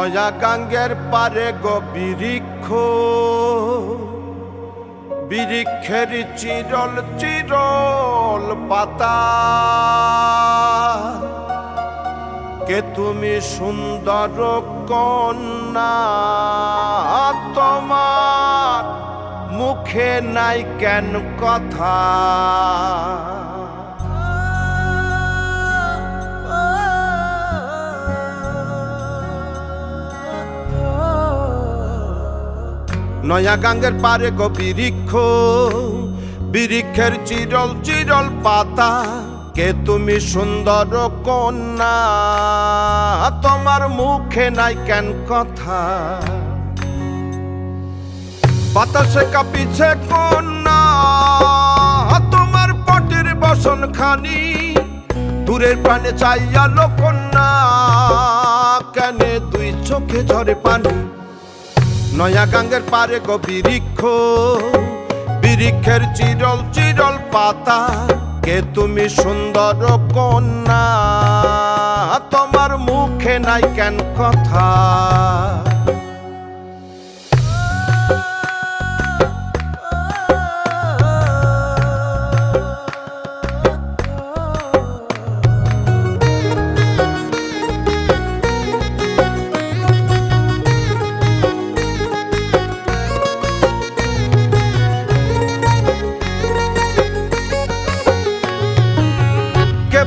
নয়া গাঙ্গের পারে গো বৃক্ষ, বৃক্ষের চিরল চিরল পাতা। কে তুমি সুন্দর কন্যা, তোমার মুখে নাই কেন কথা। নয়া গাঙ্গের পারে গো বৃক্ষ, বৃক্ষের চিরল চিরল পাতা। কে তুমি সুন্দর কন্যা, তোমার মুখে নাই কেন কথা। বাতাসে কাঁপিছে কন্যা, তোমার পটের বসন খানি। দূরের প্রাণে চাইয়ালো কন্যা, কেনে দুই চোখে ঝরে পানি। নয়া গাঙ্গের পারে গো বৃক্ষ, বৃক্ষের চিরল চিরল পাতা। কে তুমি সুন্দর কন্যা, তোমার মুখে নাই কেন কথা।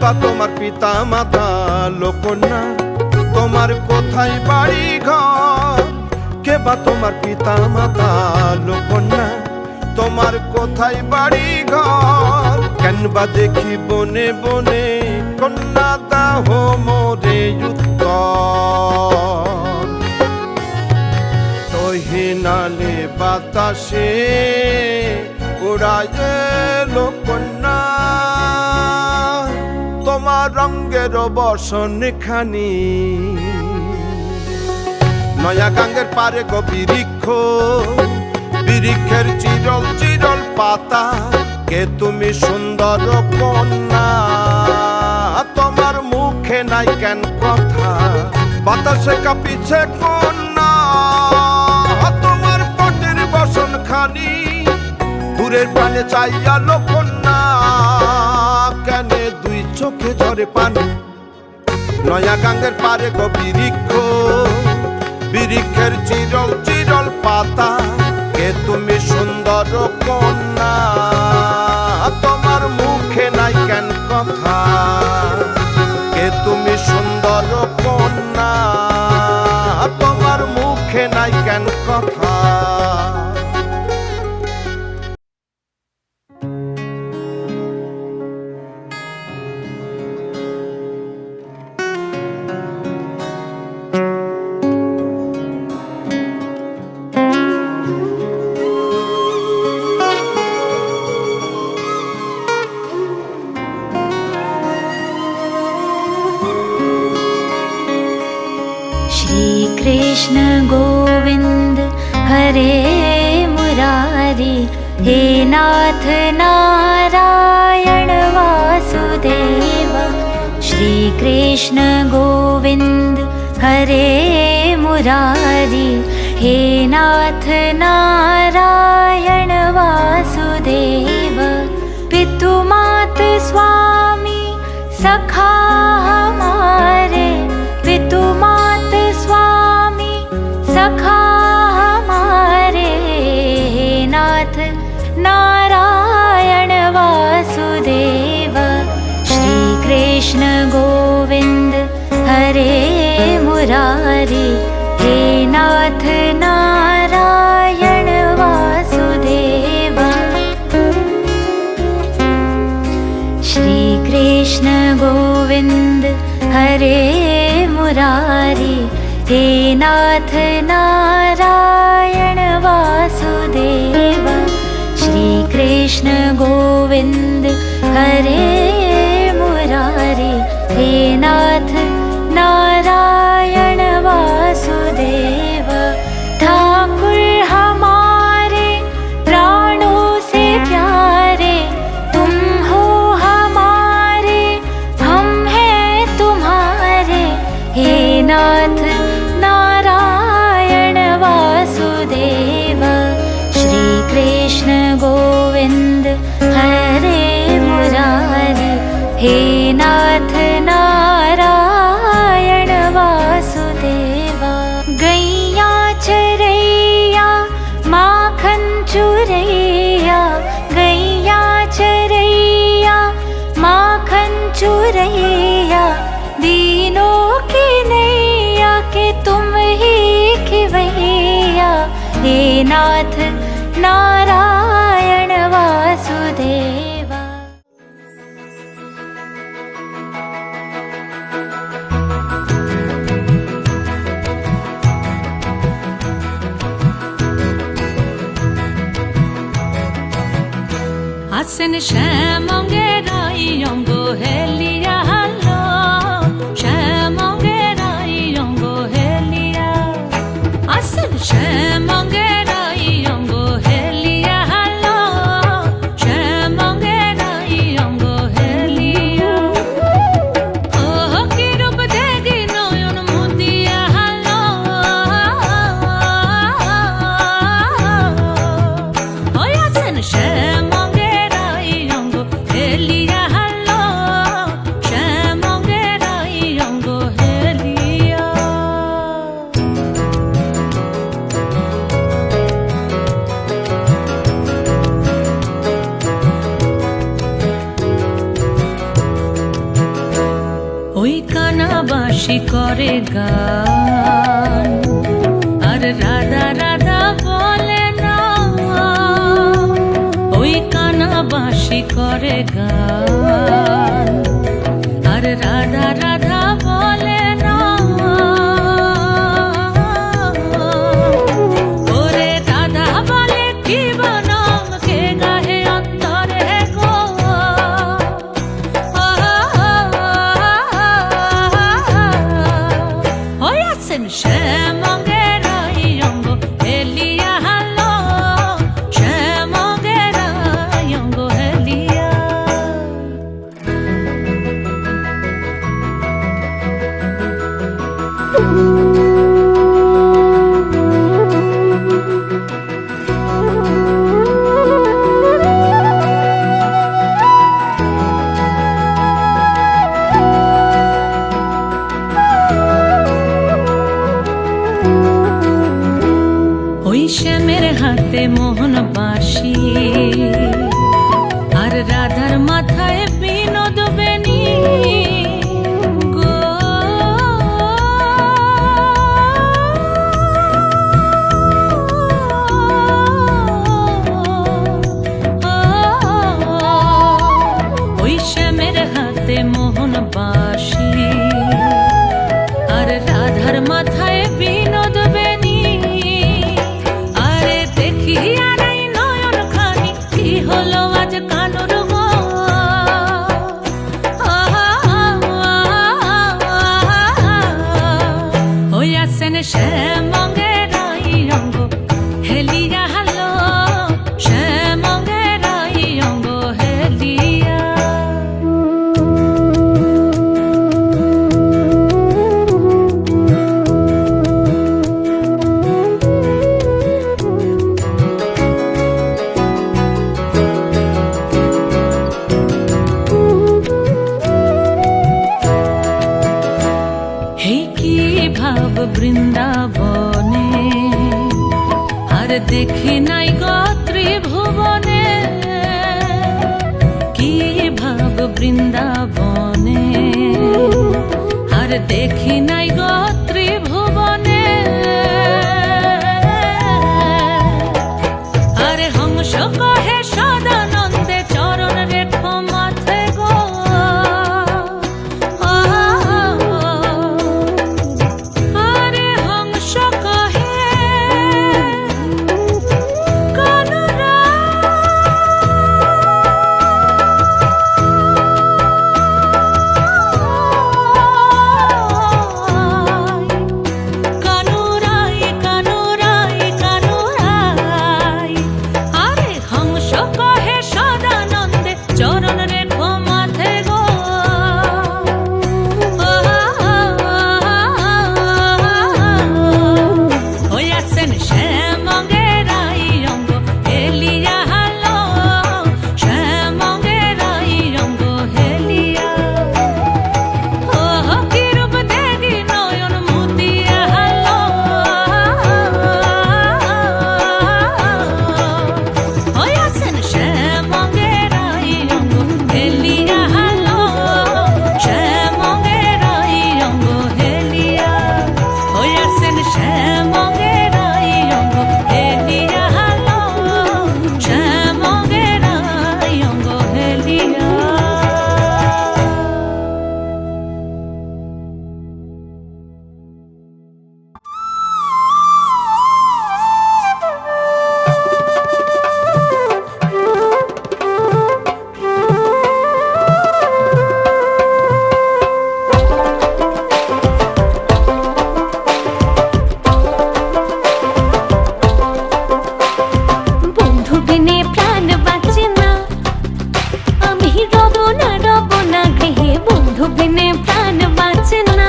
বা তোমার পিতা মাতা লোকন্যা, তোমার কোথায় বাড়ি ঘর। কে বা তোমার পিতা মাতা লোকন্যা, তোমার কোথায় বাড়ি ঘর। কেন বা দেখি বনে বনে কন্যা দাহ মোরে উত্তর। তহিনালে বাতাসে উড়ায় লোকন্যা, তোমার রঙ্গের বসন খানি। নয়া গাঙ্গের পারে গো বৃক্ষ, বৃক্ষের চিরল চিরল পাতা। কে তুমি সুন্দর কন্যা, তোমার মুখে নাই কেন কথা। বাতাসে কাঁপিছে কন্যা, তোমার পটের বসন খানি। দূরের প্রাণে চাইয়ালো কন্যা, কেনে দুই চোখে ঝরে পানি। নয়া গাঙ্গের পারে গো বৃক্ষ, বৃক্ষের চিরল চিরল পাতা। কে তুমি সুন্দর কন্যা, তোমার মুখে নাই কেন কথা। কে তুমি সুন্দর কন্যা, তোমার মুখে নাই কেন কথা। कृष्ण गोविंद हरे मुरारी, हे नाथ नारायण वासुदेव। श्री कृष्ण गोविंद हरे मुरारी, हे नाथ नारायण वासुदेव। पितु मात स्वामी सखा हमारे, पितु मात स्वामी सखा हमारे। नाथ नारायण वासुदेव। श्री कृष्ण गोविंद हरे मुरारी, हे नाथ नारायण वासुदेव। श्री कृष्ण गोविंद हरे मुरारी, हे नाथ नारायण वासुदेव। श्री कृष्ण गोविंद हरे मुरारी, हे नाथ नारायण वासुदेव। ठाकुर हमारे प्राणों से प्यारे, तुम हो हमारे, हम हैं तुम्हारे। हे नाथ नारायण हे नाथ नारायण वासुदेवा। गैया चरैया माखन चुरैया, गैया चरैया माखन चुरैया, दीनों की नैया के तुम ही खिवैया। हे नाथ नारायण वासुदेवा। Asen শ্যামঙ্গেরাই অঙ্গ হেলিয়া হালো, শ্যামঙ্গেরাই অঙ্গ হেলিয়া। আsen শ্যামঙ্গেরাই অঙ্গ হেলিয়া হালো, শ্যামঙ্গেরাই অঙ্গ হেলিয়া। ও কি রূপ দেখি নয়ন মুদিয়া হালো, ওই আsen শ্যামঙ্গেরাই অঙ্গ হেলিয়া হালো, শ্যামঙ্গেরাই অঙ্গ হেলিয়া। ওই কানাবাসী করে গান, আর রাধা রাধা বলে না। ওই কানাবাসী করে গান, আর রাধা রাধা বলে না। ওরে রাধা বলে কি বনম কে গাহে অন্তরে গো। ওই আছেন শ্যামঙ্গেরাই অঙ্গ হেলিয়া হালো, শ্যামঙ্গেরাই অঙ্গ হেলিয়া। ওই শ্যামের হাতে মোহন বাঁশি, আর রাধার মাথায় বিনোদ বেনি গো। ওই শ্যামের হাতে মোহন বাঁশি, আর রাধার মাথায় বিনোদ বেনি। আরে দেখি আর এই নয়ন খানি কি হলো আজ কানুর গো। ওই আছেন শ্যামঙ্গেরাই অঙ্গ হেলিয়া হালো, শ্যামঙ্গেরাই অঙ্গ হেলিয়া। ভাব বৃন্দাবনে, আর দেখি নাই গো ত্রিভুবনে। কি ভাব বৃন্দাবনে, আর দেখি নাই গো ত্রিভুবনে। আরে হংস কহে সদানন্দে চরণ রেখো মাথে গো। আরে হংস কহে কানুরা, বিনে প্রাণ বাঁচে না,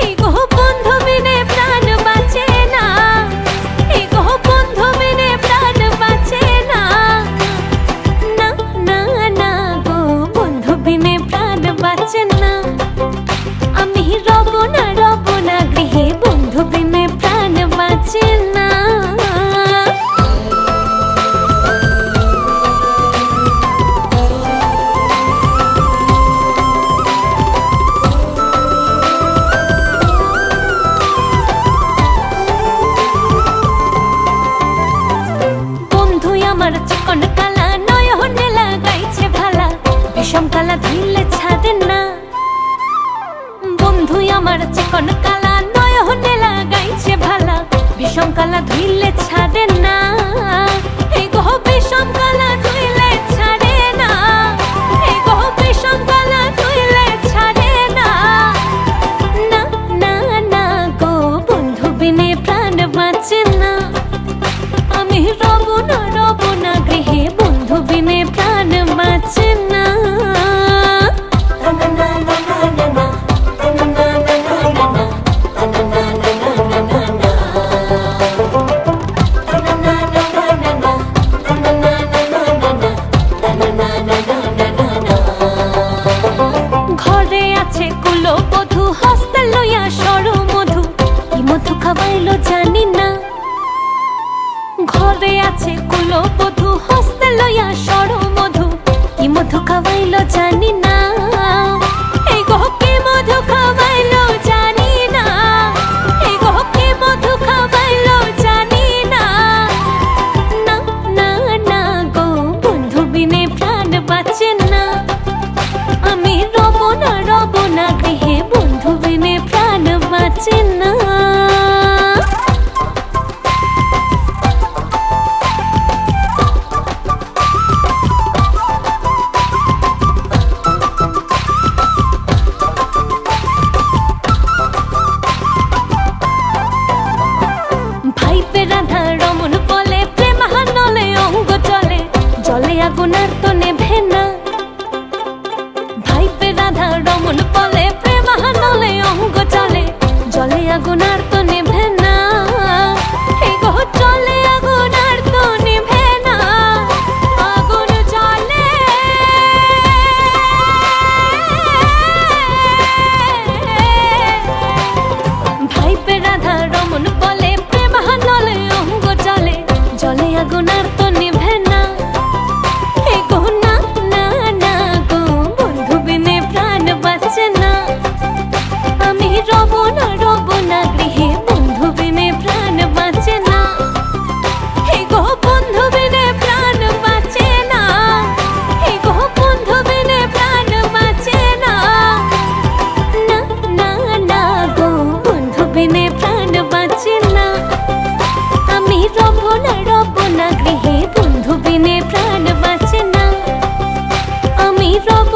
এই গো বন্ধু বিনে প্রাণ বাঁচে না, এই গো বন্ধু বিনে প্রাণ বাঁচে না, না না না গো বন্ধু বিনে প্রাণ বাঁচে না। আমি রব না গৃহে বন্ধু বিনে প্রাণ বাঁচে না। বন্ধু আমার চিকন কালা নয়নে লাগাইছে ভালা, বিষম কালা ধুইলে ছাড়ে না। বন্ধু আমার চিকন কালা নয়নে লাগাইছে ভালা, বিষম কালা ধুইলে ছাড়ে না, এই গো বিষম কালা ধুইলে ছাড়ে না, এই গো বিষম কালা ধুইলে ছাড়ে না, না না না গো বন্ধু বিনে প্রাণ বাঁচে না। আমি রব না গৃহে বন্ধু বিনে প্রাণ বাঁচে না। ঘরে আছে কুলো বধূ, হস্তে লইয়া সর মধু, কি মধু খাবাইলো জানি না। ঘরে আছে কুলো বধূ, হস্তে লইয়া সর মধু, কি মধু খাবাইলো জানি না, এই গো কি মধু খাবাইলো জানি না, এই গো কি মধু খাবাইলো জানি না, না না না গো বন্ধু বিনে প্রাণ বাঁচে না। আমি রব না গৃহে বন্ধু বিনে প্রাণ বাঁচে না। ভাইপে রাধা রমন বলে প্রেম হানলে অঙ্গ চলে, জলে আগুন আর তো নেভে না। ভাইপে রাধা রমন বলে প্রেম হানলে অঙ্গ চলে, জলে আগুন আর তো নেভে না, এই গো জলে আগুন আর তো নেভে না, আগুন জ্বলে ভাইপে রাধা রমন বলে প্রেম হানলে অঙ্গ চলে, জলে আগুন আর তো নেভে না, এই গো না না না গো বন্ধু বিনে প্রাণ বাঁচে না। আমি রব না গৃহে বন্ধু বিনে প্রাণ বাঁচে না, এই গো বন্ধু বিনে প্রাণ বাঁচে না, এই গো বন্ধু বিনে প্রাণ বাঁচে না, না না না গো বন্ধু বিনে প্রাণ বাঁচে না। আমি রব না গৃহে বন্ধু বিনে প্রাণ বাঁচে না। আমি রব